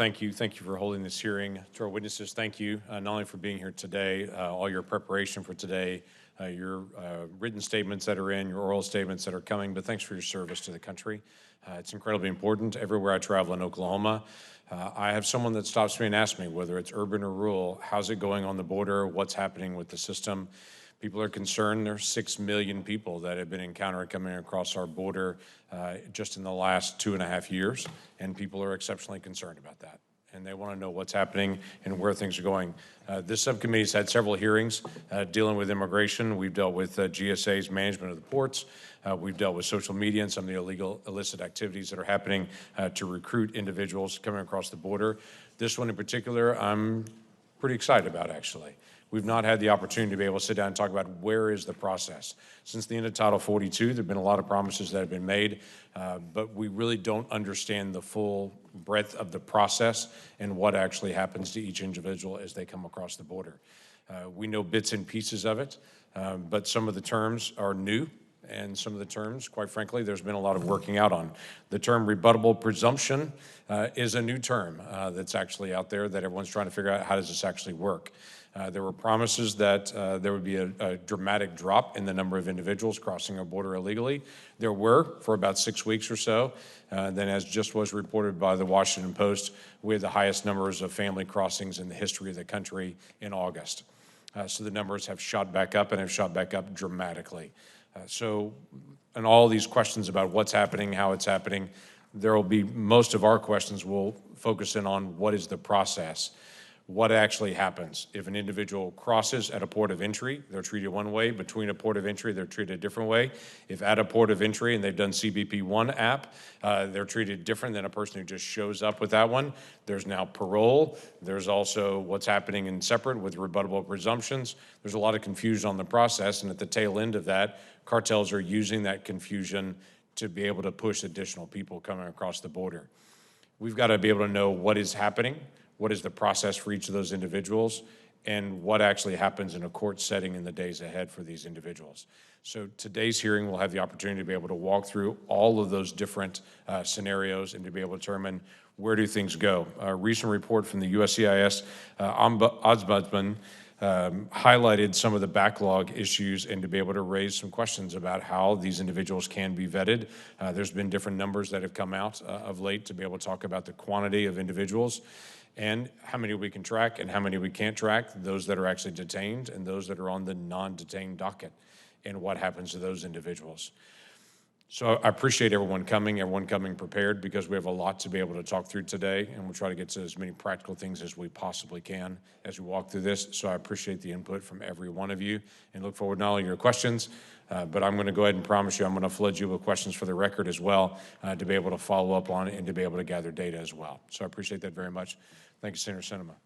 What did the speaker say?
thank you. Thank you for holding this hearing. To our witnesses, thank you, not only for being here today, all your preparation for today, your written statements that are in, your oral statements that are coming, but thanks for your service to the country. It's incredibly important. Everywhere I travel in Oklahoma, I have someone that stops me and asks me, whether it's urban or rural, how's it going on the border, what's happening with the system. People are concerned. There's 6 million people that have been encountering coming across our border just in the last 2.5 years, and people are exceptionally concerned about that. And they want to know what's happening and where things are going. This subcommittee's had several hearings dealing with immigration. We've dealt with GSA's management of the ports. We've dealt with social media and some of the illegal, illicit activities that are happening to recruit individuals coming across the border. This one in particular, I'm pretty excited about, actually. We've not had the opportunity to be able to sit down and talk about where is the process. Since the end of Title 42, there have been a lot of promises that have been made, but we really don't understand the full breadth of the process and what actually happens to each individual as they come across the border. We know bits and pieces of it, but some of the terms are new, and some of the terms, quite frankly, there's been a lot of working out on. The term rebuttable presumption is a new term that's actually out there that everyone's trying to figure out how does this actually work. There were promises that there would be a dramatic drop in the number of individuals crossing our border illegally. There were for about 6 weeks or so. Then, as just was reported by the Washington Post, we had the highest numbers of family crossings in the history of the country in August. So the numbers have shot back up and have shot back up dramatically. And all these questions about what's happening, how it's happening, there will be most of our questions will focus in on what is the process. What actually happens if an individual crosses at a port of entry, they're treated one way. Between a port of entry, they're treated a different way. If at a port of entry and they've done CBP 1 app, they're treated different than a person who just shows up with that one. There's now parole. There's also what's happening in separate with rebuttable presumptions. There's a lot of confusion on the process, and at the tail end of that, cartels are using that confusion to be able to push additional people coming across the border. We've got to be able to know what is happening, what is the process for each of those individuals, and what actually happens in a court setting in the days ahead for these individuals. So today's hearing will have the opportunity to be able to walk through all of those different scenarios and to be able to determine where do things go. A recent report from the USCIS Ombudsman highlighted some of the backlog issues and to be able to raise some questions about how these individuals can be vetted. There's been different numbers that have come out of late to be able to talk about the quantity of individuals and how many we can track and how many we can't track, those that are actually detained and those that are on the non-detained docket, and what happens to those individuals. So I appreciate everyone coming prepared, because we have a lot to be able to talk through today, and we'll try to get to as many practical things as we possibly can as we walk through this. So I appreciate the input from every one of you and look forward not only to your questions, but I'm going to go ahead and promise you I'm going to flood you with questions for the record as well to be able to follow up on it and to be able to gather data as well. So I appreciate that very much. Thank you, Senator Sinema.